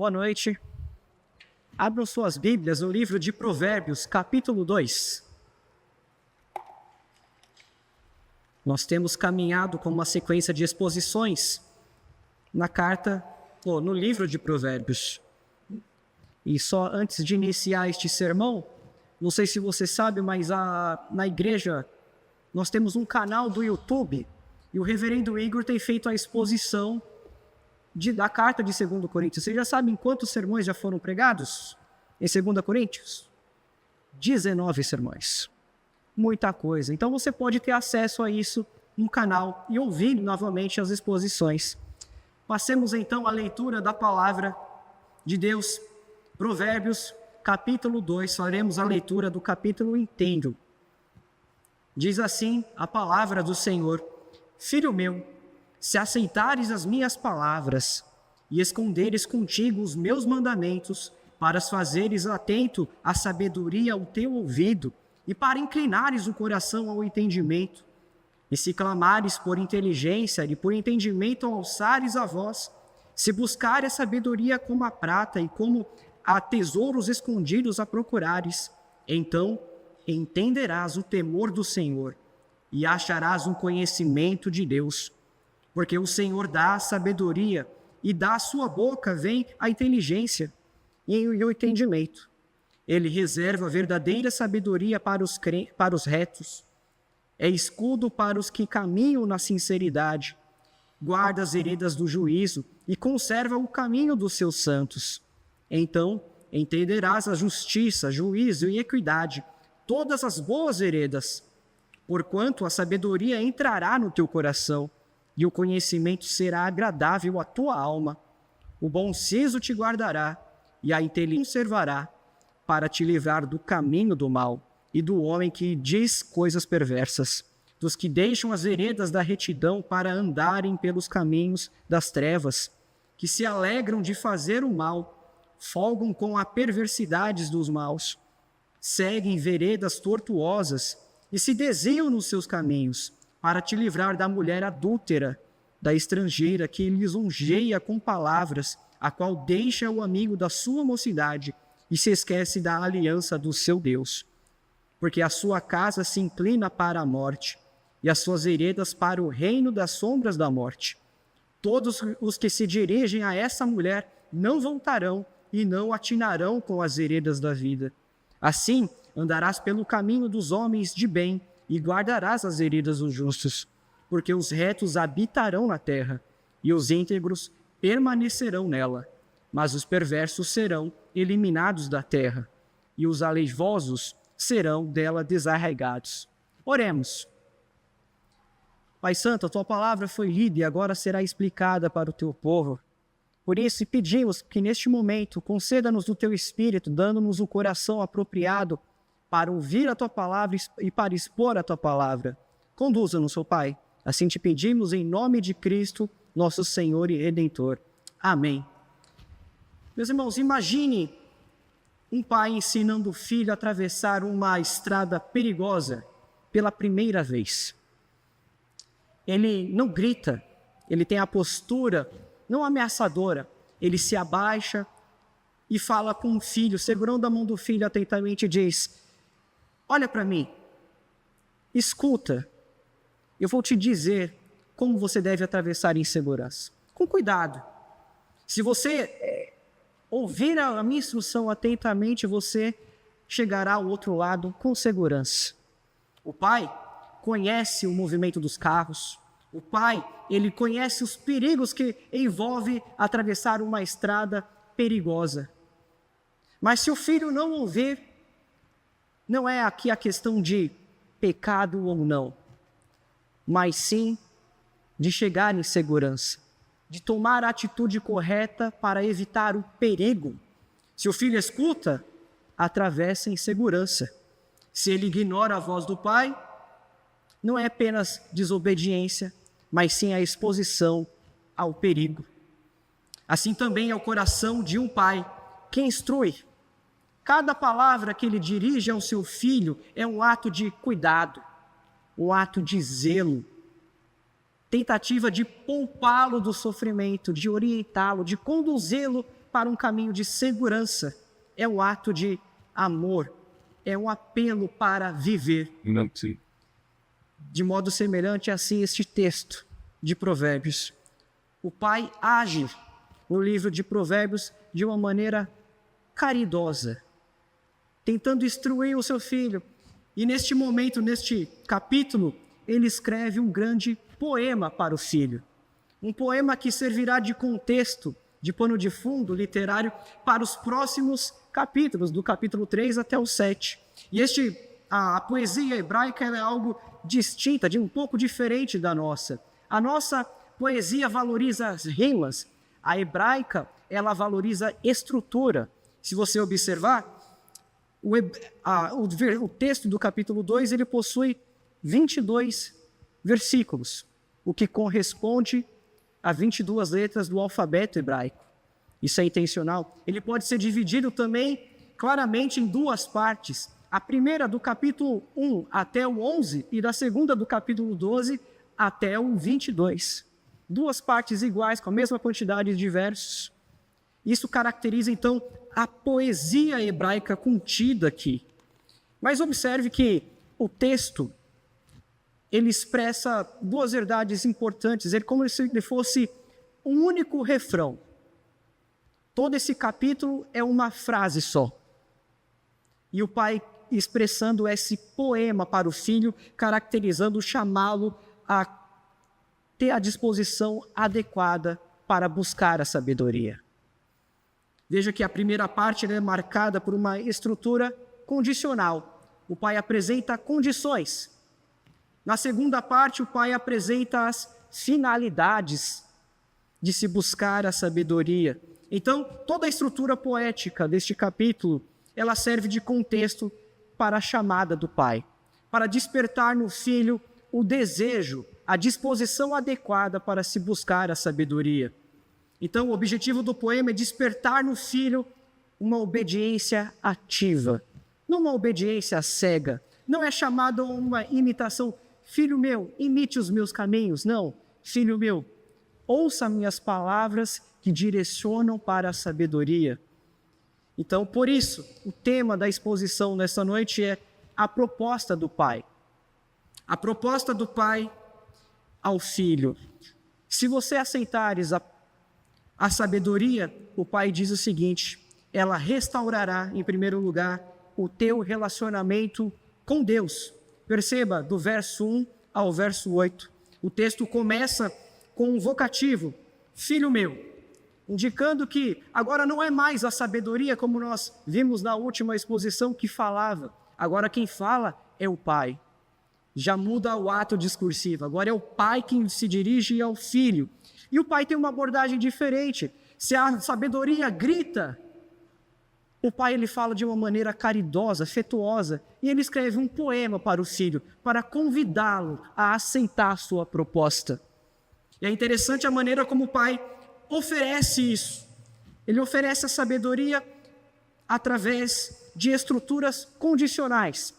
Boa noite. Abram suas Bíblias no livro de Provérbios, capítulo 2. Nós temos caminhado com uma sequência de exposições no livro de Provérbios. E só antes de iniciar este sermão, não sei se você sabe, mas na igreja nós temos um canal do YouTube e o reverendo Igor tem feito a exposição da carta de 2 Coríntios. Vocês já sabem quantos sermões já foram pregados em 2 Coríntios? 19 sermões. Muita coisa. Então você pode ter acesso a isso no canal e ouvir novamente as exposições. Passemos então à leitura da palavra de Deus. Provérbios, capítulo 2, faremos a leitura do capítulo inteiro. Diz assim a palavra do Senhor: Filho meu, se aceitares as minhas palavras e esconderes contigo os meus mandamentos, para as fazeres atento à sabedoria ao teu ouvido e para inclinares o coração ao entendimento, e se clamares por inteligência e por entendimento alçares a voz, se buscares a sabedoria como a prata e como a tesouros escondidos a procurares, então entenderás o temor do Senhor e acharás um conhecimento de Deus. Porque o Senhor dá a sabedoria e da sua boca vem a inteligência e o entendimento. Ele reserva a verdadeira sabedoria para os retos. É escudo para os que caminham na sinceridade. Guarda as veredas do juízo e conserva o caminho dos seus santos. Então entenderás a justiça, juízo e equidade, todas as boas veredas. Porquanto a sabedoria entrará no teu coração, e o conhecimento será agradável à tua alma. O bom siso te guardará, e a inteligência conservará, para te livrar do caminho do mal, e do homem que diz coisas perversas, dos que deixam as veredas da retidão para andarem pelos caminhos das trevas, que se alegram de fazer o mal, folgam com as perversidades dos maus, seguem veredas tortuosas e se desviam nos seus caminhos, para te livrar da mulher adúltera, da estrangeira que lisonjeia com palavras, a qual deixa o amigo da sua mocidade e se esquece da aliança do seu Deus. Porque a sua casa se inclina para a morte, e as suas veredas para o reino das sombras da morte. Todos os que se dirigem a essa mulher não voltarão e não atinarão com as veredas da vida. Assim andarás pelo caminho dos homens de bem, e guardarás as veredas dos justos, porque os retos habitarão na terra, e os íntegros permanecerão nela. Mas os perversos serão eliminados da terra, e os aleivosos serão dela desarraigados. Oremos. Pai Santo, a tua palavra foi lida e agora será explicada para o teu povo. Por isso, pedimos que neste momento conceda-nos o teu Espírito, dando-nos o coração apropriado para ouvir a tua palavra e para expor a tua palavra. Conduza-nos, ó Pai. Assim te pedimos em nome de Cristo, nosso Senhor e Redentor. Amém. Meus irmãos, imagine um pai ensinando o filho a atravessar uma estrada perigosa pela primeira vez. Ele não grita, ele tem a postura não ameaçadora. Ele se abaixa e fala com o filho, segurando a mão do filho atentamente, e diz: olha para mim, escuta, eu vou te dizer como você deve atravessar em segurança. Com cuidado. Se você ouvir a minha instrução atentamente, você chegará ao outro lado com segurança. O pai conhece o movimento dos carros. O pai, ele conhece os perigos que envolve atravessar uma estrada perigosa. Mas se o filho não ouvir, não é aqui a questão de pecado ou não, mas sim de chegar em segurança, de tomar a atitude correta para evitar o perigo. Se o filho escuta, atravessa em segurança. Se ele ignora a voz do pai, não é apenas desobediência, mas sim a exposição ao perigo. Assim também é o coração de um pai que instrui. Cada palavra que ele dirige ao seu filho é um ato de cuidado, um ato de zelo, tentativa de poupá-lo do sofrimento, de orientá-lo, de conduzi-lo para um caminho de segurança. É um ato de amor, é um apelo para viver. De modo semelhante, assim, este texto de Provérbios. O pai age no livro de Provérbios de uma maneira caridosa, tentando instruir o seu filho. E neste momento, neste capítulo, ele escreve um grande poema para o filho. Um poema que servirá de contexto, de pano de fundo literário para os próximos capítulos, do capítulo 3 até o 7. E a poesia hebraica é algo distinta, um pouco diferente da nossa. A nossa poesia valoriza as rimas, a hebraica, ela valoriza estrutura. Se você observar, o texto do capítulo 2, ele possui 22 versículos, o que corresponde a 22 letras do alfabeto hebraico. Isso é intencional. Ele pode ser dividido também claramente em duas partes. A primeira do capítulo 1 até o 11 e da segunda do capítulo 12 até o 22. Duas partes iguais, com a mesma quantidade de versos. Isso caracteriza, então, a poesia hebraica contida aqui. Mas observe que o texto, ele expressa duas verdades importantes. Ele como se ele fosse um único refrão. Todo esse capítulo é uma frase só. E o pai expressando esse poema para o filho, caracterizando, chamá-lo a ter a disposição adequada para buscar a sabedoria. Veja que a primeira parte é marcada por uma estrutura condicional. O pai apresenta condições. Na segunda parte, o pai apresenta as finalidades de se buscar a sabedoria. Então, toda a estrutura poética deste capítulo, ela serve de contexto para a chamada do pai, para despertar no filho o desejo, a disposição adequada para se buscar a sabedoria. Então, o objetivo do poema é despertar no filho uma obediência ativa, não uma obediência cega. Não é chamado uma imitação. Filho meu, imite os meus caminhos. Não, filho meu, ouça minhas palavras que direcionam para a sabedoria. Então, por isso, o tema da exposição nesta noite é a proposta do pai. A proposta do pai ao filho. Se você aceitares a sabedoria, o pai diz o seguinte: ela restaurará, em primeiro lugar, o teu relacionamento com Deus. Perceba, do verso 1 ao verso 8, o texto começa com um vocativo, filho meu, indicando que agora não é mais a sabedoria, como nós vimos na última exposição, que falava. Agora quem fala é o pai. Já muda o ato discursivo. Agora é o pai quem se dirige ao filho. E o pai tem uma abordagem diferente. Se a sabedoria grita, o pai ele fala de uma maneira caridosa, afetuosa, e ele escreve um poema para o filho, para convidá-lo a aceitar a sua proposta. E é interessante a maneira como o pai oferece isso. Ele oferece a sabedoria através de estruturas condicionais.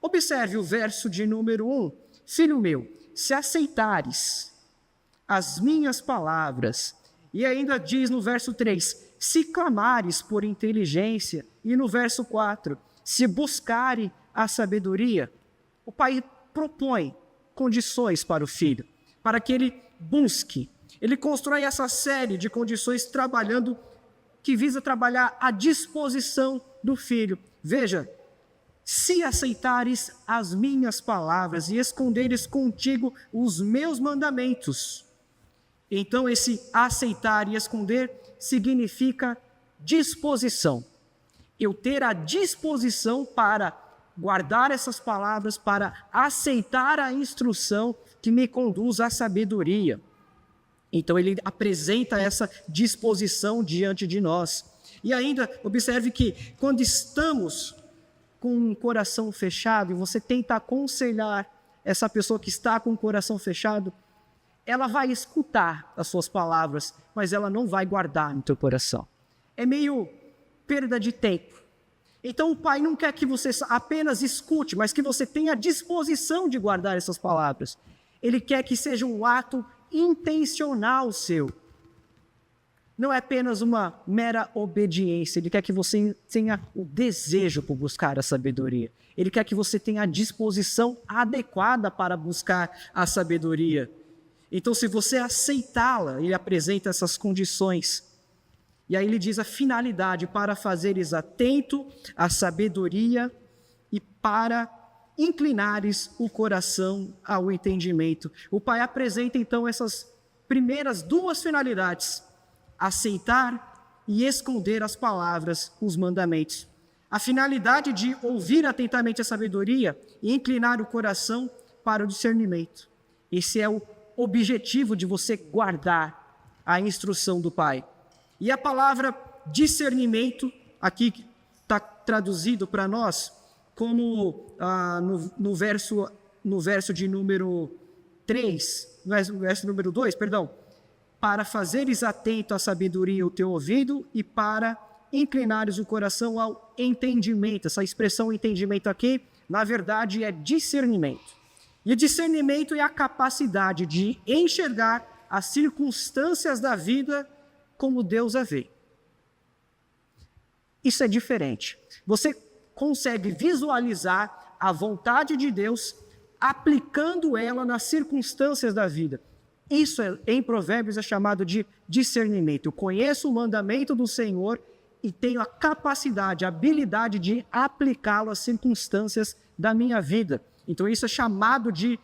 Observe o verso de número 1. Filho meu, se aceitares as minhas palavras, e ainda diz no verso 3, se clamares por inteligência, e no verso 4, se buscare a sabedoria, o pai propõe condições para o filho, para que ele busque. Ele constrói essa série de condições que visa trabalhar a disposição do filho. Veja, se aceitares as minhas palavras e esconderes contigo os meus mandamentos. Então esse aceitar e esconder significa disposição. Eu ter a disposição para guardar essas palavras, para aceitar a instrução que me conduz à sabedoria. Então ele apresenta essa disposição diante de nós. E ainda observe que quando estamos com um coração fechado e você tenta aconselhar essa pessoa que está com o coração fechado, ela vai escutar as suas palavras, mas ela não vai guardar no teu coração. É meio perda de tempo. Então o pai não quer que você apenas escute, mas que você tenha a disposição de guardar essas palavras. Ele quer que seja um ato intencional seu. não é apenas uma mera obediência. Ele quer que você tenha o desejo por buscar a sabedoria. Ele quer que você tenha a disposição adequada para buscar a sabedoria. Então, se você aceitá-la, ele apresenta essas condições. E aí ele diz a finalidade: para fazeres atento à sabedoria e para inclinares o coração ao entendimento. O Pai apresenta então essas primeiras duas finalidades: aceitar e esconder as palavras, os mandamentos. A finalidade de ouvir atentamente a sabedoria e inclinar o coração para o discernimento. Esse é o objetivo de você guardar a instrução do Pai. E a palavra discernimento, aqui está traduzido para nós como no verso de número 3, no verso número 2, perdão, para fazeres atento à sabedoria o teu ouvido e para inclinares o coração ao entendimento. Essa expressão entendimento aqui, na verdade, é discernimento. E discernimento é a capacidade de enxergar as circunstâncias da vida como Deus a vê. Isso é diferente. Você consegue visualizar a vontade de Deus aplicando ela nas circunstâncias da vida. Isso em Provérbios é chamado de discernimento. Eu conheço o mandamento do Senhor e tenho a capacidade, a habilidade de aplicá-lo às circunstâncias da minha vida. Então isso é chamado de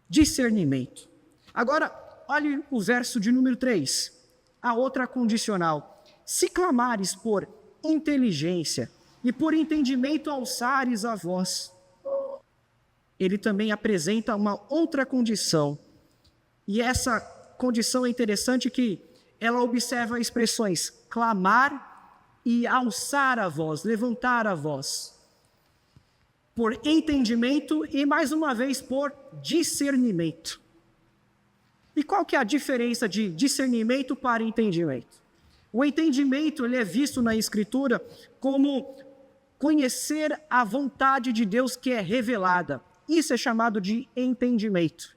discernimento. Agora, olhe o verso de número 3, a outra condicional. Se clamares por inteligência e por entendimento alçares a voz. Ele também apresenta uma outra condição. E essa condição é interessante que ela observa expressões clamar e alçar a voz, levantar a voz. Por entendimento e, mais uma vez, por discernimento. E qual que é a diferença de discernimento para entendimento? O entendimento ele é visto na Escritura como conhecer a vontade de Deus que é revelada. Isso é chamado de entendimento.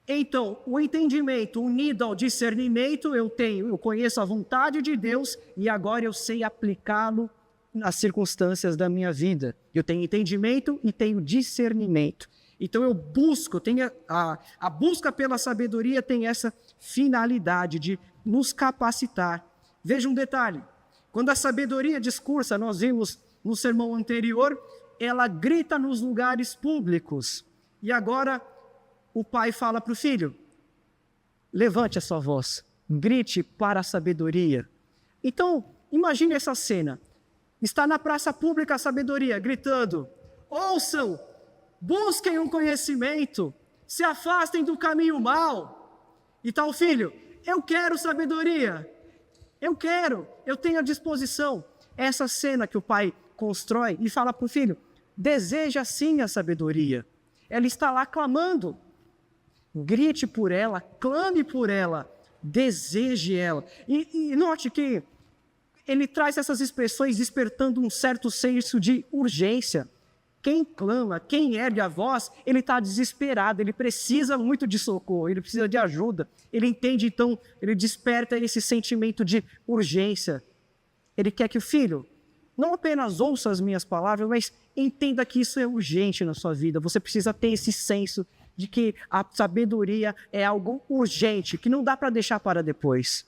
Então, o entendimento unido ao discernimento, eu conheço a vontade de Deus e agora eu sei aplicá-lo nas circunstâncias da minha vida. Eu tenho entendimento e tenho discernimento. Então eu busco, a busca pela sabedoria tem essa finalidade de nos capacitar. Veja um detalhe, quando a sabedoria discursa, nós vimos no sermão anterior, ela grita nos lugares públicos. E agora o pai fala para o filho, levante a sua voz, grite para a sabedoria. Então, imagine essa cena, está na praça pública a sabedoria, gritando, ouçam, busquem um conhecimento, se afastem do caminho mau. E tal filho, eu quero sabedoria, eu tenho à disposição. Essa cena que o pai constrói e fala para o filho, deseja sim a sabedoria. Ela está lá clamando, grite por ela, clame por ela, deseje ela. E note que ele traz essas expressões despertando um certo senso de urgência. Quem clama, quem ergue a voz, ele está desesperado, ele precisa muito de socorro, ele precisa de ajuda. Ele entende, então, ele desperta esse sentimento de urgência. Ele quer que o filho não apenas ouça as minhas palavras, mas entenda que isso é urgente na sua vida. Você precisa ter esse senso de que a sabedoria é algo urgente, que não dá para deixar para depois.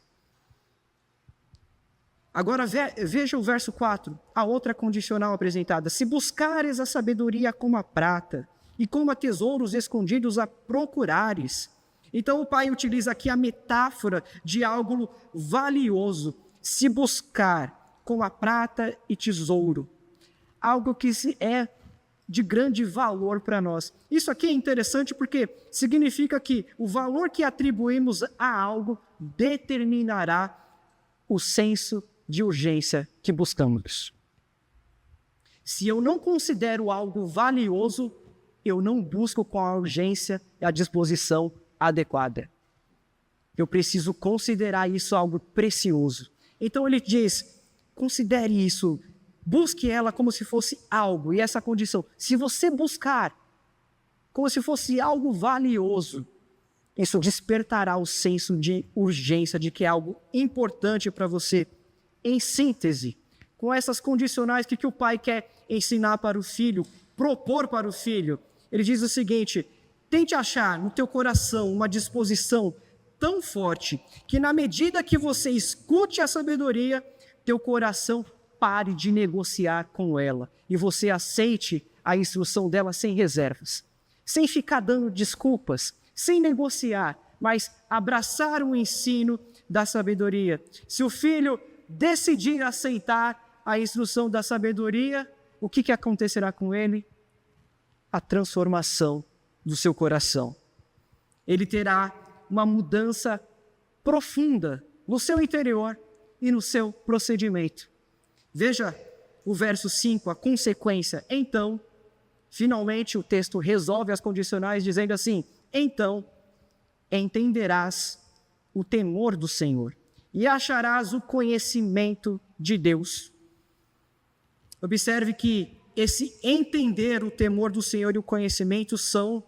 Agora veja o verso 4, a outra condicional apresentada. Se buscares a sabedoria como a prata e como a tesouros escondidos a procurares. Então o pai utiliza aqui a metáfora de algo valioso. Se buscar com a prata e tesouro. Algo que é de grande valor para nós. Isso aqui é interessante porque significa que o valor que atribuímos a algo determinará o senso de urgência que buscamos. Se eu não considero algo valioso, eu não busco com a urgência e a disposição adequada. Eu preciso considerar isso algo precioso. Então ele diz, considere isso, busque ela como se fosse algo, e essa condição. Se você buscar como se fosse algo valioso, Isso despertará o senso de urgência, de que é algo importante para você. Em síntese, com essas condicionais, o que o pai quer ensinar para o filho, propor para o filho? Ele diz o seguinte: tente achar no teu coração uma disposição tão forte que, na medida que você escute a sabedoria, teu coração pare de negociar com ela e você aceite a instrução dela sem reservas, sem ficar dando desculpas, sem negociar, mas abraçar o ensino da sabedoria. Se o filho decidir aceitar a instrução da sabedoria, o que acontecerá com ele? A transformação do seu coração. Ele terá uma mudança profunda no seu interior e no seu procedimento. Veja o verso 5, a consequência. Então, finalmente o texto resolve as condicionais dizendo assim: então entenderás o temor do Senhor e acharás o conhecimento de Deus. Observe que esse entender o temor do Senhor e o conhecimento são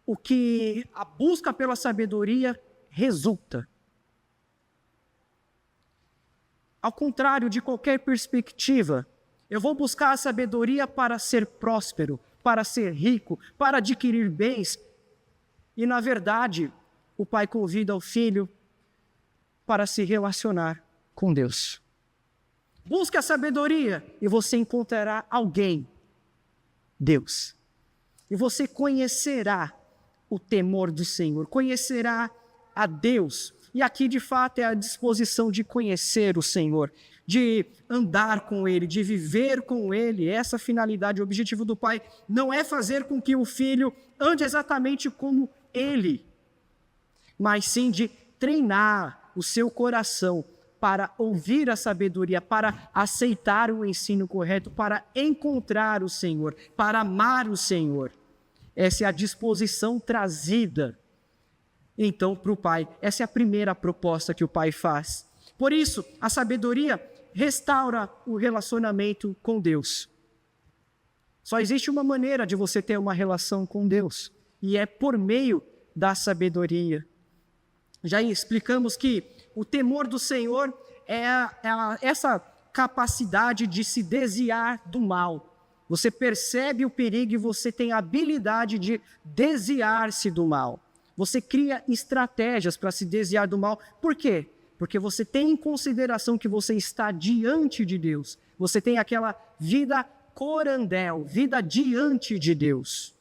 o que a busca pela sabedoria resulta. Ao contrário de qualquer perspectiva, eu vou buscar a sabedoria para ser próspero, para ser rico, para adquirir bens. E, na verdade, o pai convida o filho para se relacionar com Deus. Busque a sabedoria e você encontrará alguém, Deus. E você conhecerá o temor do Senhor, conhecerá a Deus. E aqui, de fato, é a disposição de conhecer o Senhor, de andar com Ele, de viver com Ele. Essa finalidade, o objetivo do Pai não é fazer com que o filho ande exatamente como Ele, mas sim de treinar o seu coração para ouvir a sabedoria, para aceitar o ensino correto, para encontrar o Senhor, para amar o Senhor. Essa é a disposição trazida, então, para o pai. Essa é a primeira proposta que o pai faz. Por isso, a sabedoria restaura o relacionamento com Deus. Só existe uma maneira de você ter uma relação com Deus, e é por meio da sabedoria. Já explicamos que o temor do Senhor é essa capacidade de se desviar do mal. Você percebe o perigo e você tem a habilidade de desviar-se do mal. Você cria estratégias para se desviar do mal. Por quê? Porque você tem em consideração que você está diante de Deus. Você tem aquela vida corandel, vida diante de Deus.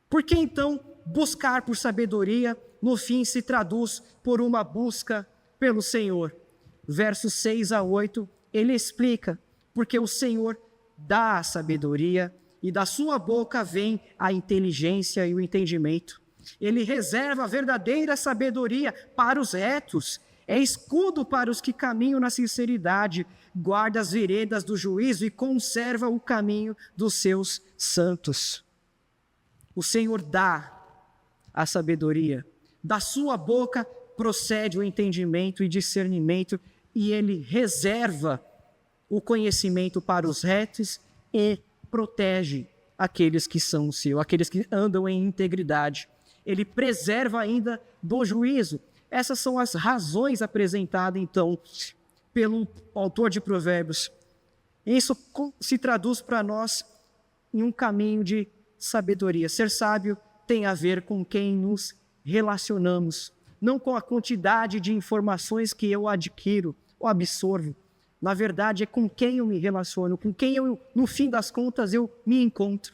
Por que então buscar por sabedoria, no fim se traduz por uma busca pelo Senhor? Versos 6 a 8, ele explica: porque o Senhor dá a sabedoria e da sua boca vem a inteligência e o entendimento. Ele reserva a verdadeira sabedoria para os retos, é escudo para os que caminham na sinceridade, guarda as veredas do juízo e conserva o caminho dos seus santos. O Senhor dá a sabedoria, da sua boca procede o entendimento e discernimento, e ele reserva o conhecimento para os retos e protege aqueles que são o seu, aqueles que andam em integridade. Ele preserva ainda do juízo. Essas são as razões apresentadas, então, pelo autor de Provérbios. Isso se traduz para nós em um caminho de sabedoria. Ser sábio tem a ver com quem nos relacionamos, não com a quantidade de informações que eu adquiro ou absorvo. Na verdade, é com quem eu me relaciono, com quem eu, no fim das contas, eu me encontro.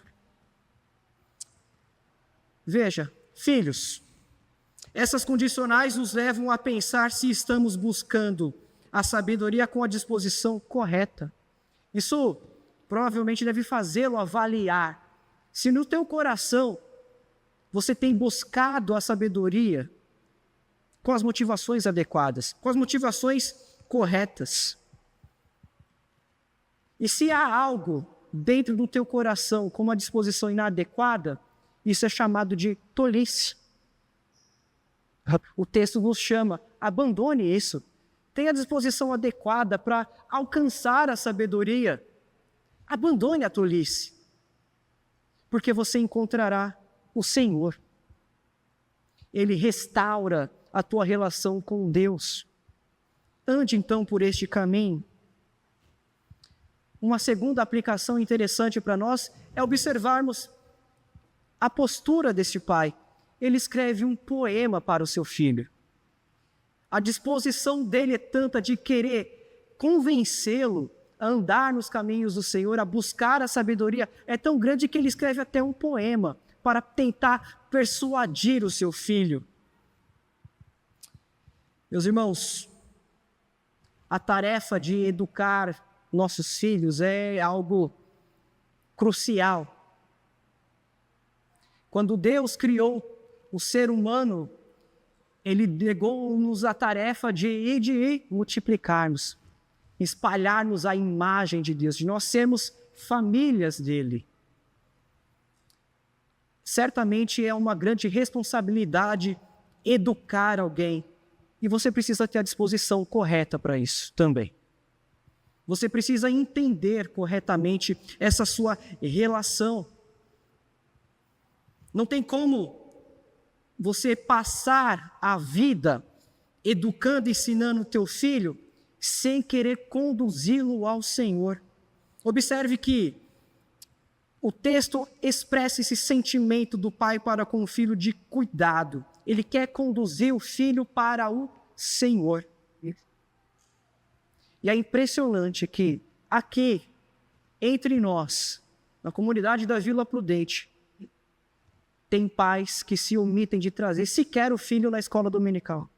Veja, filhos, essas condicionais nos levam a pensar se estamos buscando a sabedoria com a disposição correta. Isso provavelmente deve fazê-lo avaliar se no teu coração você tem buscado a sabedoria com as motivações adequadas, com as motivações corretas. E se há algo dentro do teu coração com uma disposição inadequada, isso é chamado de tolice. O texto nos chama, abandone isso. Tenha a disposição adequada para alcançar a sabedoria. Abandone a tolice, porque você encontrará o Senhor. ele restaura a tua relação com Deus. Ande então por este caminho. Uma segunda aplicação interessante para nós é observarmos a postura deste pai. Ele escreve um poema para o seu filho. A disposição dele é tanta de querer convencê-lo a andar nos caminhos do Senhor, a buscar a sabedoria, é tão grande que ele escreve até um poema para tentar persuadir o seu filho. Meus irmãos, a tarefa de educar nossos filhos é algo crucial. Quando Deus criou o ser humano, Ele legou-nos a tarefa de multiplicarmos, espalharmos a imagem de Deus, de nós sermos famílias dEle. Certamente é uma grande responsabilidade educar alguém, e você precisa ter a disposição correta para isso também. Você precisa entender corretamente essa sua relação. Não tem como você passar a vida educando, ensinando o teu filho, sem querer conduzi-lo ao Senhor. Observe que o texto expressa esse sentimento do pai para com o filho de cuidado. Ele quer conduzir o filho para o Senhor. E é impressionante que aqui, entre nós, na comunidade da Vila Prudente, tem pais que se omitem de trazer sequer o filho na escola dominical.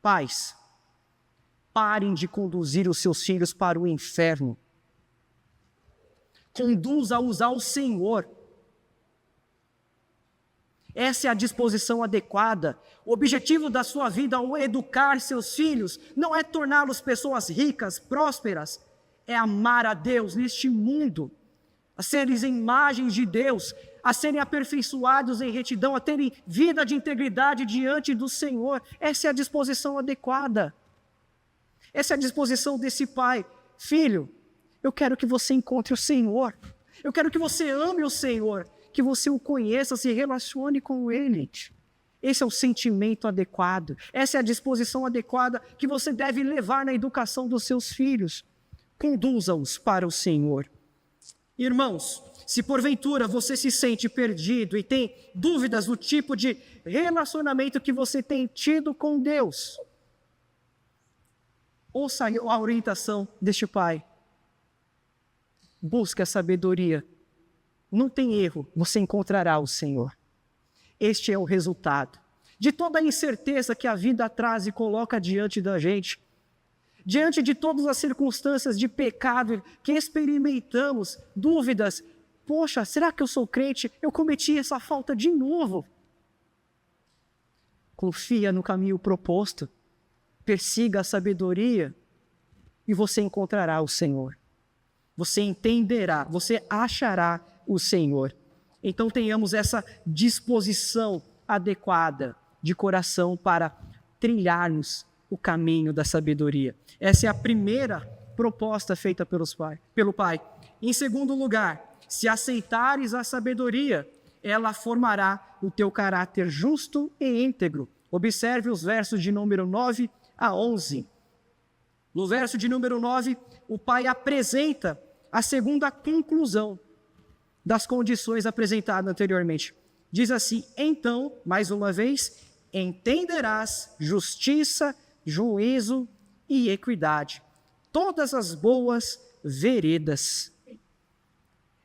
Pais, parem de conduzir os seus filhos para o inferno. Conduza-os ao Senhor. Essa é a disposição adequada. O objetivo da sua vida ao educar seus filhos não é torná-los pessoas ricas, prósperas, é amar a Deus neste mundo, a serem imagens de Deus, a serem aperfeiçoados em retidão, a terem vida de integridade diante do Senhor. Essa é a disposição adequada. Essa é a disposição desse pai. Filho, eu quero que você encontre o Senhor. Eu quero que você ame o Senhor, que você o conheça, se relacione com Ele. Esse é o sentimento adequado. Essa é a disposição adequada que você deve levar na educação dos seus filhos. Conduza-os para o Senhor. Irmãos, se porventura você se sente perdido e tem dúvidas do tipo de relacionamento que você tem tido com Deus, ouça a orientação deste pai. Busque a sabedoria. Não tem erro, você encontrará o Senhor. Este é o resultado de toda a incerteza que a vida traz e coloca diante da gente. Diante de todas as circunstâncias de pecado que experimentamos, dúvidas, poxa, será que eu sou crente? Eu cometi essa falta de novo. Confia no caminho proposto, persiga a sabedoria e você encontrará o Senhor. Você entenderá, você achará o Senhor. Então tenhamos essa disposição adequada de coração para trilharmos o caminho da sabedoria. Essa é a primeira proposta feita pelo Pai. Em segundo lugar, se aceitares a sabedoria, ela formará o teu caráter justo e íntegro. Observe os versos de número 9 a 11. No verso de número 9, o Pai apresenta a segunda conclusão das condições apresentadas anteriormente. Diz assim: então, mais uma vez, entenderás justiça, juízo e equidade, todas as boas veredas.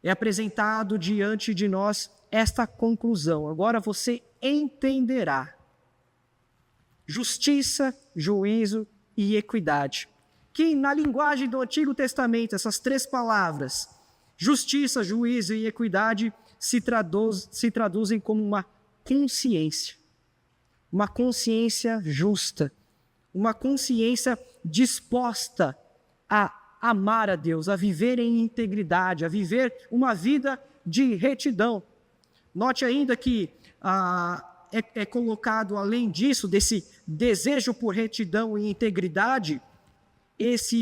É apresentado diante de nós esta conclusão. Agora você entenderá justiça, juízo e equidade. Que na linguagem do Antigo Testamento, essas três palavras, justiça, juízo e equidade, se traduzem como uma consciência justa, uma consciência disposta a amar a Deus, a viver em integridade, a viver uma vida de retidão. Note ainda que é colocado, além disso, desse desejo por retidão e integridade,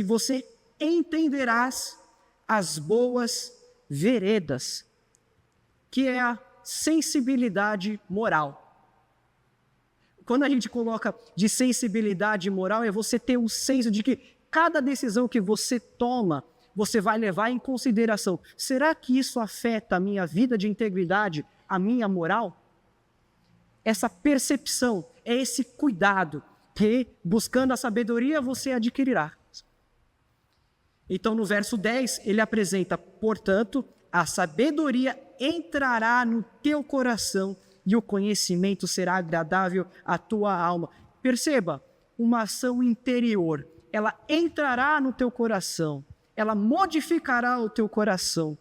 você entenderás as boas veredas, que é sensibilidade moral. Quando a gente coloca de sensibilidade moral, é você ter o senso de que cada decisão que você toma, você vai levar em consideração. Será que isso afeta a minha vida de integridade, a minha moral? Essa percepção, é esse cuidado que, buscando a sabedoria, você adquirirá. Então, no verso 10, ele apresenta, portanto, a sabedoria entrará no teu coração e o conhecimento será agradável à tua alma. Perceba, uma ação interior, ela entrará no teu coração, ela modificará o teu coração,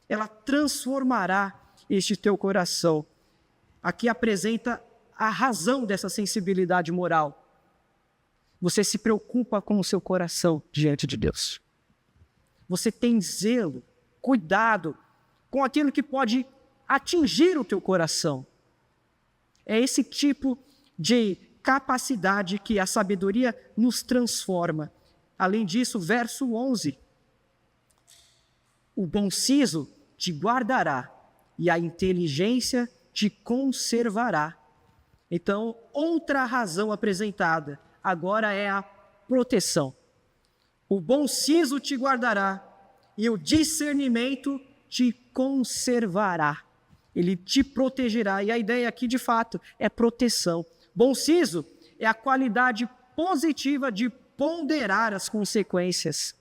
ela transformará este teu coração. Aqui apresenta a razão dessa sensibilidade moral. Você se preocupa com o seu coração diante de Deus. Você tem zelo, cuidado com aquilo que pode atingir o teu coração. É esse tipo de capacidade que a sabedoria nos transforma. Além disso, verso 11. O bom siso te guardará e a inteligência te conservará. Então, outra razão apresentada agora é a proteção. O bom siso te guardará e o discernimento te conservará. Ele te protegerá. E a ideia aqui, de fato, é proteção. Bom siso é a qualidade positiva de ponderar as consequências.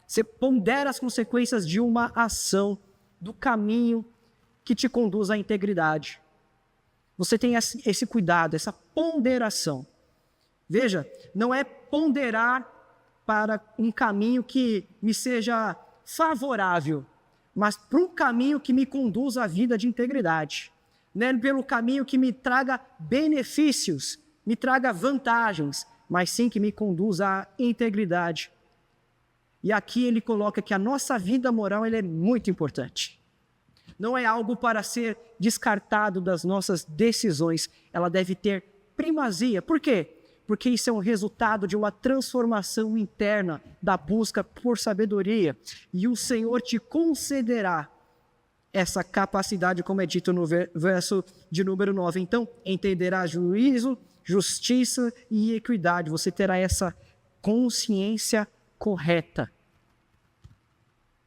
Você pondera as consequências de uma ação, do caminho que te conduz à integridade. Você tem esse cuidado, essa ponderação. Veja, não é ponderar para um caminho que me seja favorável, mas para um caminho que me conduza à vida de integridade. Não é pelo caminho que me traga benefícios, me traga vantagens, mas sim que me conduza à integridade. E aqui ele coloca que a nossa vida moral ela é muito importante. Não é algo para ser descartado das nossas decisões. Ela deve ter primazia. Por quê? Porque isso é um resultado de uma transformação interna da busca por sabedoria. E o Senhor te concederá essa capacidade, como é dito no verso de número 9. Então, entenderá juízo, justiça e equidade. Você terá essa consciência correta.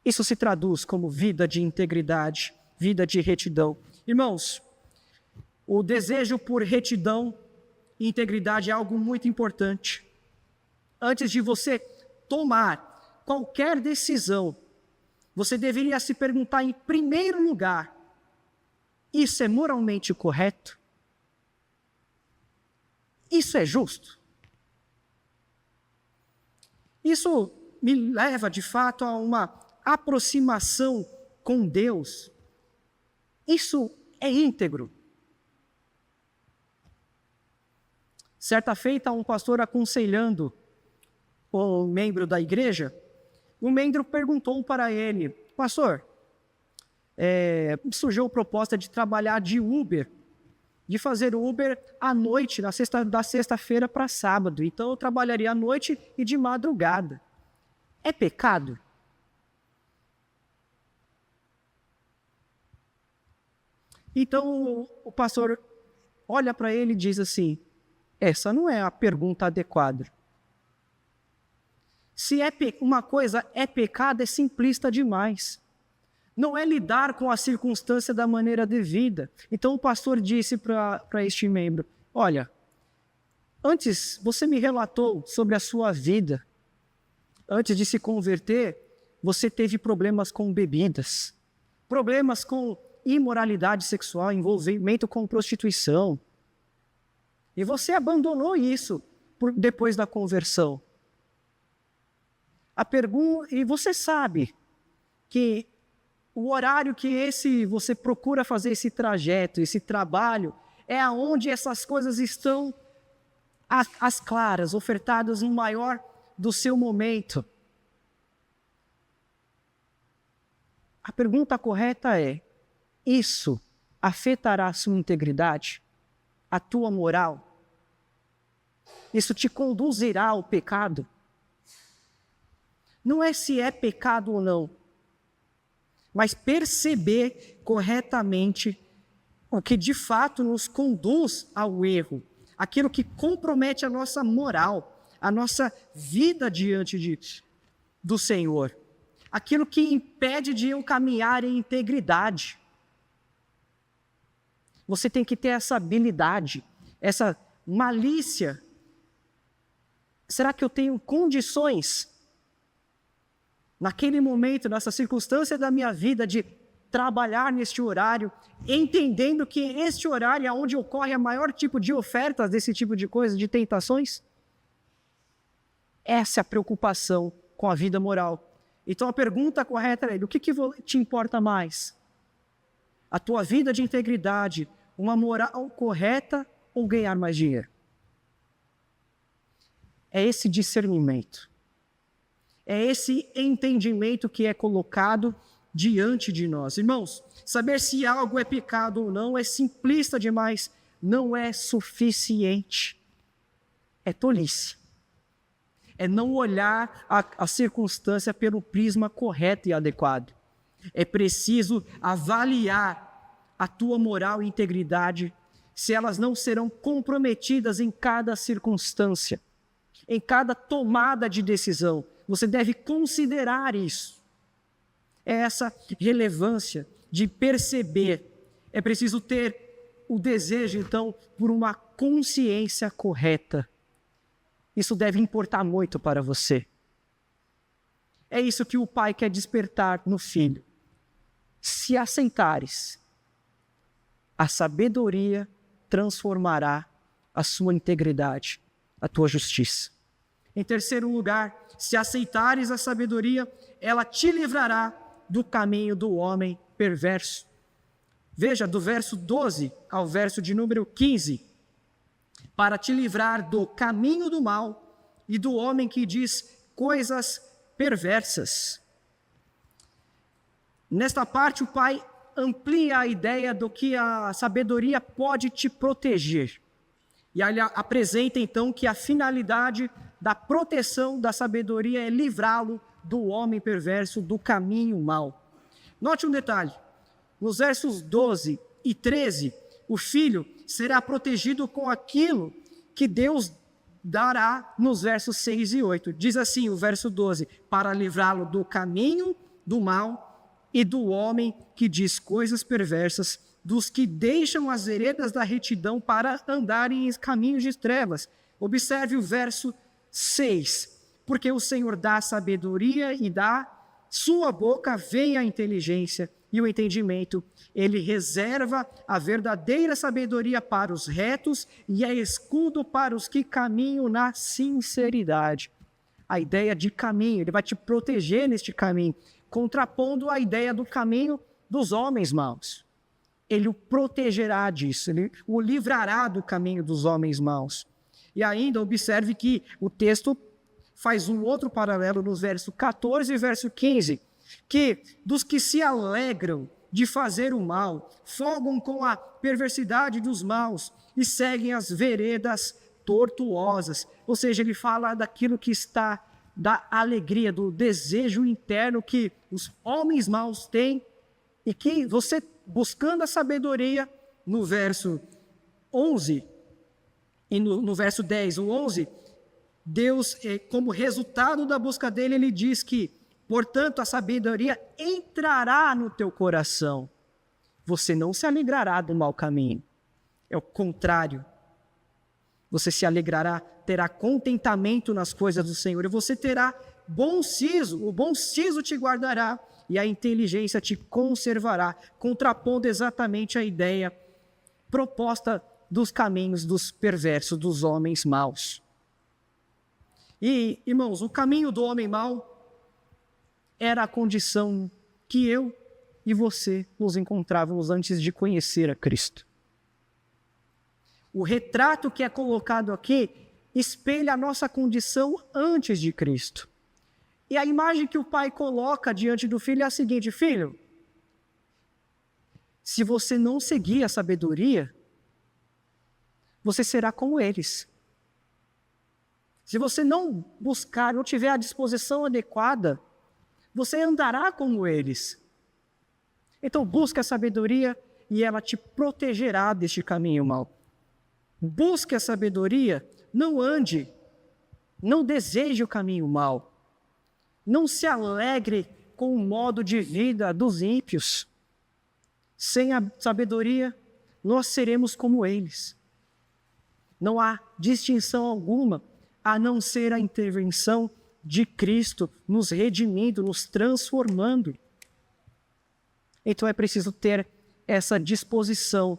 Isso se traduz como vida de integridade, vida de retidão. Irmãos, o desejo por retidão e integridade é algo muito importante. Antes de você tomar qualquer decisão, você deveria se perguntar em primeiro lugar: isso é moralmente correto? Isso é justo? Isso me leva, de fato, a uma aproximação com Deus. Isso é íntegro. Certa feita, um pastor aconselhando um membro da igreja, o membro perguntou para ele: pastor, surgiu a proposta de trabalhar de Uber, de fazer Uber à noite, da sexta-feira para sábado. Então eu trabalharia à noite e de madrugada. É pecado? Então o pastor olha para ele e diz assim: essa não é a pergunta adequada. Se uma coisa é pecado, é simplista demais. Não é lidar com a circunstância da maneira devida. Então o pastor disse para este membro: olha, antes você me relatou sobre a sua vida. Antes de se converter, você teve problemas com bebidas, problemas com imoralidade sexual, envolvimento com prostituição. E você abandonou isso depois da conversão. E você sabe que o horário que você procura fazer esse trajeto, esse trabalho, é aonde essas coisas estão às claras, ofertadas no maior do seu momento. A pergunta correta é: isso afetará a sua integridade, a tua moral? Isso te conduzirá ao pecado? Não é se é pecado ou não. mas perceber corretamente o que de fato nos conduz ao erro, aquilo que compromete a nossa moral, a nossa vida diante do Senhor, aquilo que impede de eu caminhar em integridade. Você tem que ter essa habilidade, essa malícia. Será que eu tenho condições, naquele momento, nessa circunstância da minha vida, de trabalhar neste horário, entendendo que este horário é onde ocorre a maior tipo de ofertas desse tipo de coisa, de tentações? Essa é a preocupação com a vida moral. Então a pergunta correta é: o que te importa mais? A tua vida de integridade, uma moral correta ou ganhar mais dinheiro? É esse discernimento, é esse entendimento que é colocado diante de nós. Irmãos, saber se algo é pecado ou não é simplista demais, não é suficiente. É tolice. É não olhar a circunstância pelo prisma correto e adequado. É preciso avaliar a tua moral e integridade, se elas não serão comprometidas em cada circunstância, em cada tomada de decisão. Você deve considerar isso. É essa relevância de perceber. É preciso ter o desejo, então, por uma consciência correta. Isso deve importar muito para você. É isso que o Pai quer despertar no Filho. Se aceitares, a sabedoria transformará a sua integridade, a tua justiça. Em terceiro lugar, se aceitares a sabedoria, ela te livrará do caminho do homem perverso. Veja, do verso 12 ao verso de número 15, para te livrar do caminho do mal e do homem que diz coisas perversas. Nesta parte, o Pai amplia a ideia do que a sabedoria pode te proteger. E ele apresenta, então, que a finalidade da proteção da sabedoria é livrá-lo do homem perverso, do caminho mau. Note um detalhe. Nos versos 12 e 13, o filho será protegido com aquilo que Deus dará nos versos 6 e 8. Diz assim o verso 12: para livrá-lo do caminho do mal e do homem que diz coisas perversas, dos que deixam as veredas da retidão para andarem em caminhos de trevas. Observe o verso 6. Porque o Senhor dá sabedoria e da sua boca vem a inteligência e o entendimento. Ele reserva a verdadeira sabedoria para os retos e é escudo para os que caminham na sinceridade. A ideia de caminho, ele vai te proteger neste caminho, contrapondo a ideia do caminho dos homens maus. Ele o protegerá disso, ele o livrará do caminho dos homens maus. E ainda observe que o texto faz um outro paralelo nos versos 14 e verso 15, que dos que se alegram de fazer o mal, folgam com a perversidade dos maus e seguem as veredas tortuosas. Ou seja, ele fala daquilo que está, da alegria, do desejo interno que os homens maus têm e que você, buscando a sabedoria, no verso 11 e no verso 10, o 11, Deus, como resultado da busca dele, ele diz que, portanto, a sabedoria entrará no teu coração. Você não se alegrará do mau caminho. É o contrário. Você se alegrará, terá contentamento nas coisas do Senhor e você terá bom siso. O bom siso te guardará e a inteligência te conservará, contrapondo exatamente a ideia proposta dos caminhos dos perversos, dos homens maus. E, irmãos, o caminho do homem mau era a condição que eu e você nos encontrávamos antes de conhecer a Cristo. O retrato que é colocado aqui espelha a nossa condição antes de Cristo. E a imagem que o pai coloca diante do filho é a seguinte: filho, se você não seguir a sabedoria, você será como eles. Se você não buscar, não tiver a disposição adequada, você andará como eles. Então busque a sabedoria e ela te protegerá deste caminho mau. Busque a sabedoria, não ande, não deseje o caminho mau. Não se alegre com o modo de vida dos ímpios. Sem a sabedoria, nós seremos como eles. Não há distinção alguma, a não ser a intervenção de Cristo, nos redimindo, nos transformando. Então é preciso ter essa disposição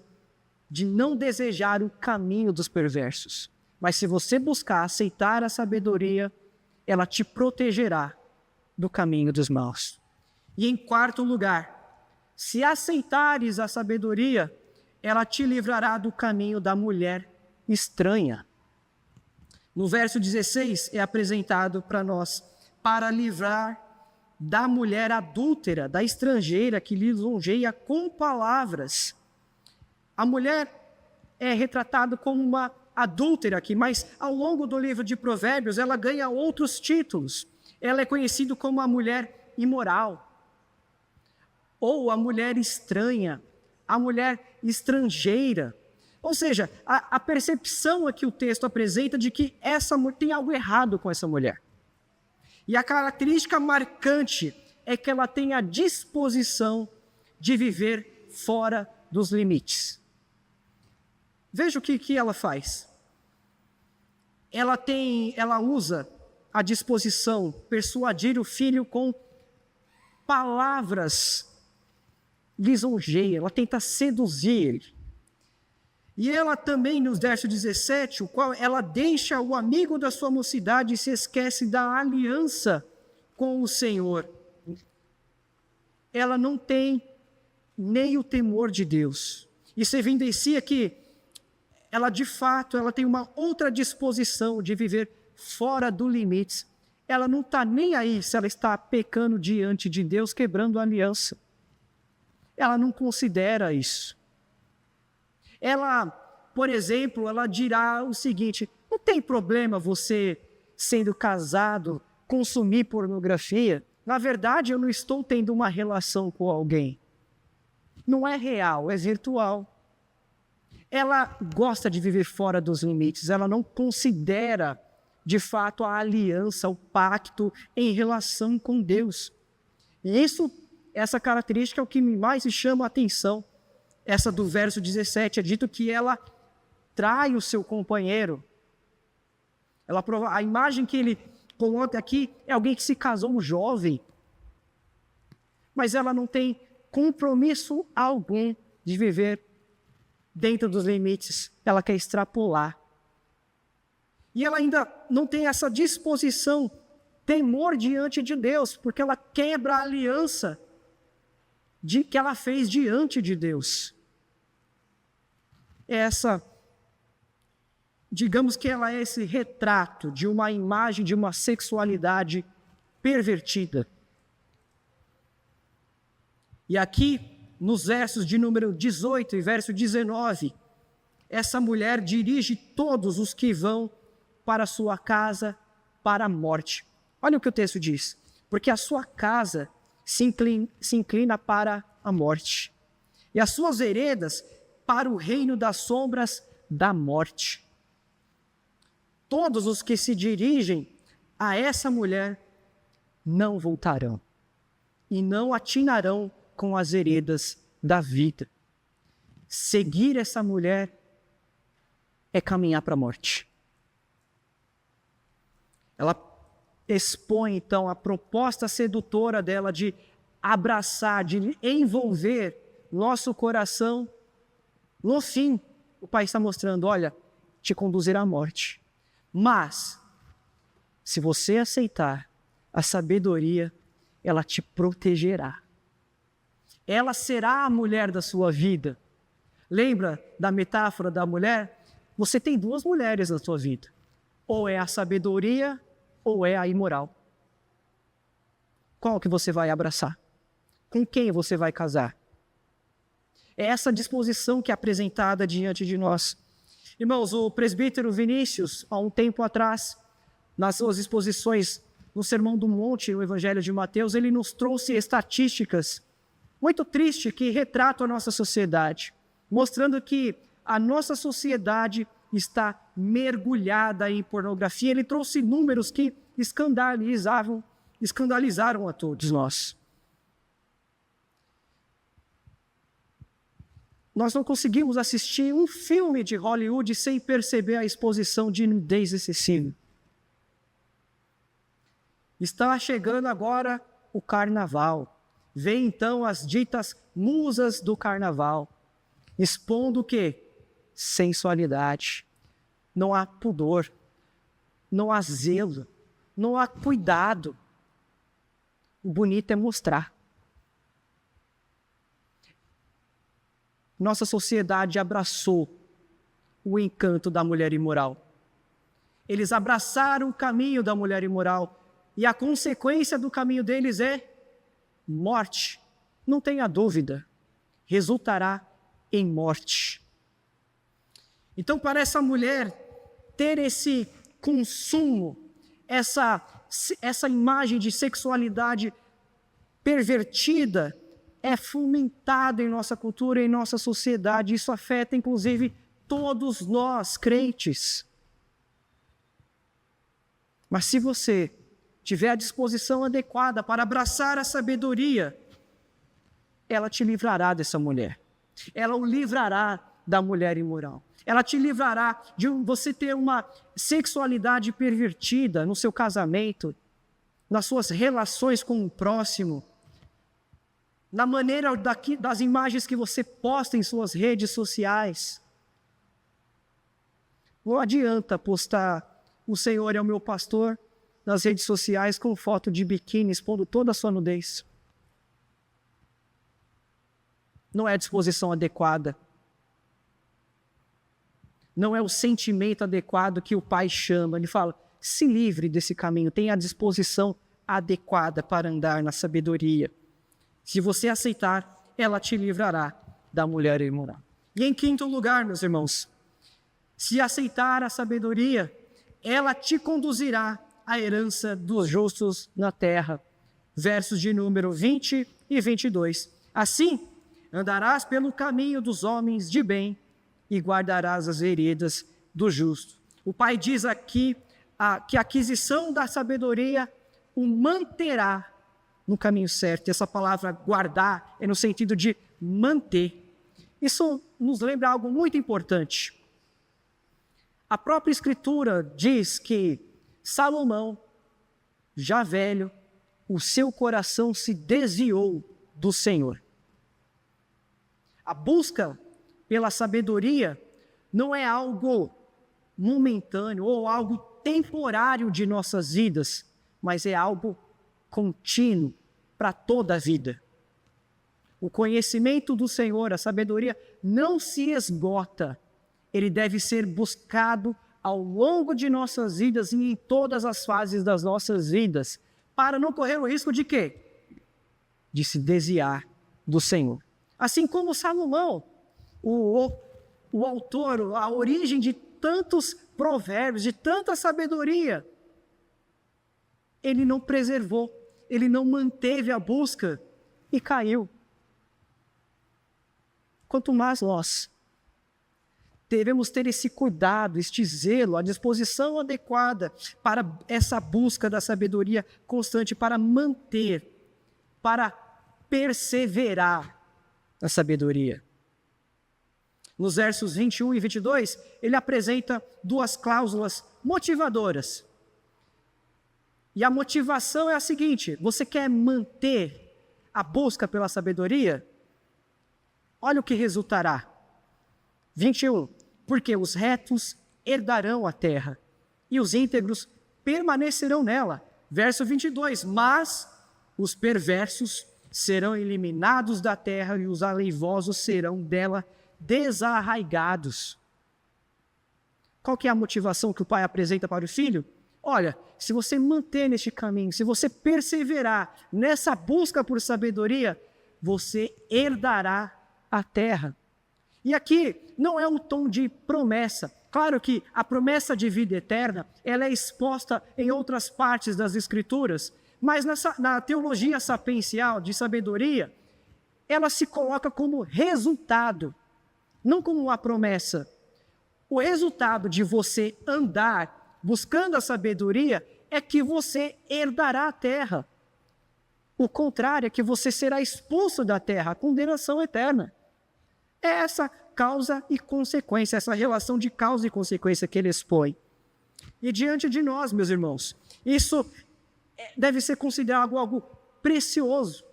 de não desejar o caminho dos perversos. Mas se você buscar aceitar a sabedoria, ela te protegerá do caminho dos maus. E em quarto lugar, se aceitares a sabedoria, ela te livrará do caminho da mulher estranha. No verso 16 é apresentado para nós, para livrar da mulher adúltera, da estrangeira que lisonjeia com palavras. A mulher é retratada como uma adúltera aqui, mas ao longo do livro de Provérbios ela ganha outros títulos. Ela é conhecida como a mulher imoral, ou a mulher estranha, a mulher estrangeira. Ou seja, a percepção aqui o texto apresenta de que tem algo errado com essa mulher. E a característica marcante é que ela tem a disposição de viver fora dos limites. Veja o que ela faz. Ela usa a disposição, persuadir o filho com palavras, lisonjeia, ela tenta seduzir ele. E ela também, no verso 17, o qual ela deixa o amigo da sua mocidade e se esquece da aliança com o Senhor. Ela não tem nem o temor de Deus. Isso evidencia que ela, de fato, ela tem uma outra disposição de viver fora do limite. Ela não está nem aí se ela está pecando diante de Deus, quebrando a aliança. Ela não considera isso. Ela, por exemplo, ela dirá o seguinte: não tem problema você, sendo casado, consumir pornografia. Na verdade, eu não estou tendo uma relação com alguém. Não é real, é virtual. Ela gosta de viver fora dos limites, ela não considera, de fato, a aliança, o pacto em relação com Deus. E essa característica é o que mais me chama a atenção. Essa do verso 17, é dito que ela trai o seu companheiro. A imagem que ele coloca aqui é alguém que se casou jovem, mas ela não tem compromisso algum de viver dentro dos limites. Ela quer extrapolar. E ela ainda não tem essa disposição, temor diante de Deus, porque ela quebra a aliança que ela fez diante de Deus. Digamos que ela é esse retrato de uma imagem de uma sexualidade pervertida. E aqui, nos versos de número 18 e verso 19, essa mulher dirige todos os que vão para a sua casa para a morte. Olha o que o texto diz: porque a sua casa se inclina para a morte, e as suas veredas para o reino das sombras da morte. Todos os que se dirigem a essa mulher não voltarão e não atinarão com as veredas da vida. Seguir essa mulher é caminhar para a morte. Ela expõe, então, a proposta sedutora dela de abraçar, de envolver nosso coração. No fim, o Pai está mostrando: olha, te conduzirá à morte. Mas, se você aceitar a sabedoria, ela te protegerá. Ela será a mulher da sua vida. Lembra da metáfora da mulher? Você tem duas mulheres na sua vida. Ou é a sabedoria, ou é a imoral. Qual que você vai abraçar? Com quem você vai casar? É essa disposição que é apresentada diante de nós. Irmãos, o presbítero Vinícius, há um tempo atrás, nas suas exposições no Sermão do Monte, no Evangelho de Mateus, ele nos trouxe estatísticas muito triste que retrata a nossa sociedade, mostrando que a nossa sociedade está mergulhada em pornografia. Ele trouxe números que escandalizaram a todos nós. Nós não conseguimos assistir um filme de Hollywood sem perceber a exposição de nudez excessiva. Está chegando agora o carnaval. Vem então as ditas musas do carnaval, expondo o quê? Sensualidade. Não há pudor, não há zelo, não há cuidado. O bonito é mostrar. Nossa sociedade abraçou o encanto da mulher imoral. Eles abraçaram o caminho da mulher imoral e a consequência do caminho deles é morte. Não tenha dúvida, resultará em morte. Então, para essa mulher ter esse consumo, essa imagem de sexualidade pervertida, é fomentado em nossa cultura, em nossa sociedade. Isso afeta, inclusive, todos nós, crentes. Mas se você tiver a disposição adequada para abraçar a sabedoria, ela te livrará dessa mulher. Ela o livrará da mulher imoral. Ela te livrará de você ter uma sexualidade pervertida no seu casamento, nas suas relações com o próximo, na maneira das imagens que você posta em suas redes sociais. Não adianta postar "o Senhor é o meu pastor" nas redes sociais com foto de biquíni expondo toda a sua nudez. Não é a disposição adequada. Não é o sentimento adequado que o Pai chama. Ele fala, se livre desse caminho, tenha a disposição adequada para andar na sabedoria. Se você aceitar, ela te livrará da mulher imoral. E em quinto lugar, meus irmãos, se aceitar a sabedoria, ela te conduzirá à herança dos justos na terra. Versos de número 20 e 22. Assim, andarás pelo caminho dos homens de bem e guardarás as veredas do justo. O Pai diz aqui que a aquisição da sabedoria o manterá no caminho certo. E essa palavra guardar é no sentido de manter. Isso nos lembra algo muito importante. A própria Escritura diz que Salomão, já velho, o seu coração se desviou do Senhor. A busca pela sabedoria não é algo momentâneo ou algo temporário de nossas vidas, mas é algo contínuo para toda a vida. O conhecimento do Senhor, a sabedoria, não se esgota. Ele deve ser buscado ao longo de nossas vidas e em todas as fases das nossas vidas, para não correr o risco de quê? De se desviar do Senhor. Assim como Salomão, o autor, a origem de tantos provérbios, de tanta sabedoria, ele não preservou, ele não manteve a busca e caiu. Quanto mais nós devemos ter esse cuidado, este zelo, a disposição adequada para essa busca da sabedoria constante, para manter, para perseverar na sabedoria. Nos versos 21 e 22, ele apresenta duas cláusulas motivadoras. E a motivação é a seguinte: você quer manter a busca pela sabedoria? Olha o que resultará. 21. Porque os retos herdarão a terra, e os íntegros permanecerão nela. Verso 22. Mas os perversos serão eliminados da terra, e os aleivosos serão dela desarraigados. Qual que é a motivação que o pai apresenta para o filho? Olha, se você manter neste caminho, se você perseverar nessa busca por sabedoria, você herdará a terra. E aqui não é um tom de promessa. Claro que a promessa de vida eterna, ela é exposta em outras partes das Escrituras, mas na teologia sapiencial de sabedoria, ela se coloca como resultado, não como uma promessa. O resultado de você andar buscando a sabedoria é que você herdará a terra. O contrário é que você será expulso da terra, a condenação eterna. É essa causa e consequência, essa relação de causa e consequência que ele expõe. E diante de nós, meus irmãos, isso deve ser considerado algo precioso.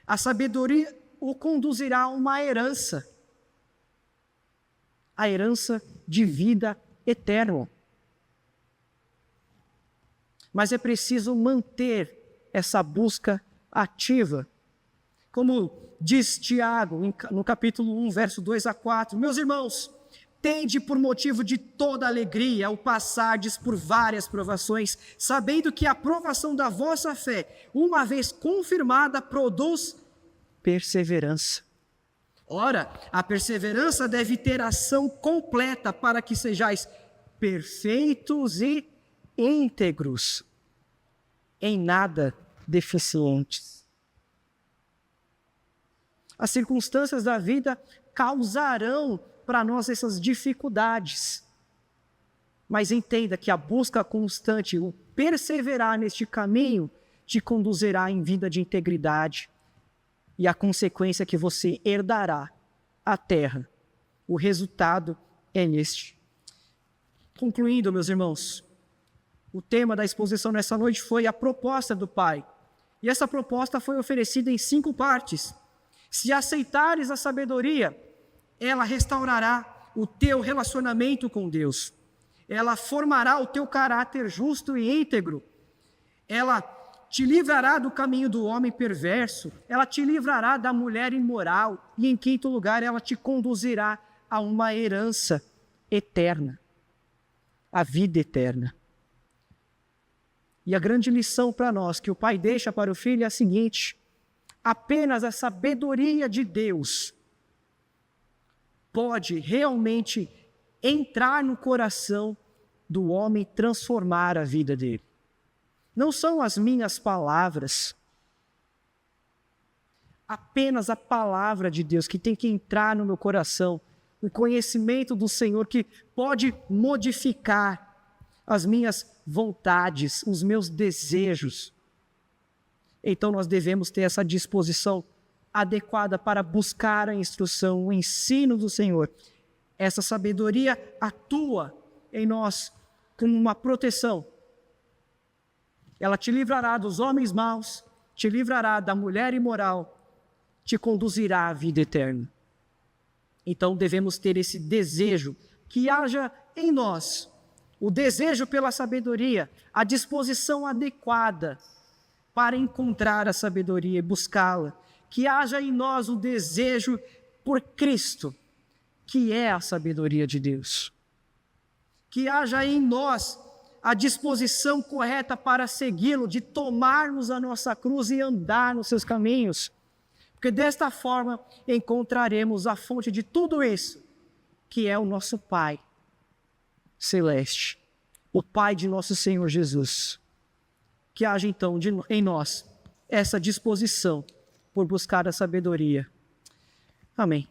A sabedoria o conduzirá a uma herança. A herança de vida eterna. Mas é preciso manter essa busca ativa. Como diz Tiago, no capítulo 1, verso 2 a 4, meus irmãos, tende por motivo de toda alegria ao passardes por várias provações, sabendo que a provação da vossa fé, uma vez confirmada, produz perseverança. Ora, a perseverança deve ter ação completa para que sejais perfeitos e íntegros, em nada deficientes. As circunstâncias da vida causarão para nós essas dificuldades. Mas entenda que a busca constante, o perseverar neste caminho, te conduzirá em vida de integridade. E a consequência é que você herdará a terra. O resultado é este. Concluindo, meus irmãos, o tema da exposição nessa noite foi a proposta do Pai. E essa proposta foi oferecida em 5 partes. Se aceitares a sabedoria, ela restaurará o teu relacionamento com Deus. Ela formará o teu caráter justo e íntegro. Ela te livrará do caminho do homem perverso. Ela te livrará da mulher imoral. E, em 5º lugar, ela te conduzirá a uma herança eterna. A vida eterna. E a grande lição para nós que o Pai deixa para o Filho é a seguinte: apenas a sabedoria de Deus pode realmente entrar no coração do homem e transformar a vida dele. Não são as minhas palavras, apenas a palavra de Deus que tem que entrar no meu coração, o conhecimento do Senhor que pode modificar as minhas vontades, os meus desejos. Então nós devemos ter essa disposição adequada para buscar a instrução, o ensino do Senhor. Essa sabedoria atua em nós como uma proteção. Ela te livrará dos homens maus, te livrará da mulher imoral, te conduzirá à vida eterna. Então devemos ter esse desejo que haja em nós, o desejo pela sabedoria, a disposição adequada para encontrar a sabedoria e buscá-la. Que haja em nós o desejo por Cristo, que é a sabedoria de Deus. Que haja em nós a disposição correta para segui-lo, de tomarmos a nossa cruz e andar nos seus caminhos. Porque desta forma encontraremos a fonte de tudo isso, que é o nosso Pai celeste, o Pai de nosso Senhor Jesus. Que haja então em nós essa disposição por buscar a sabedoria. Amém.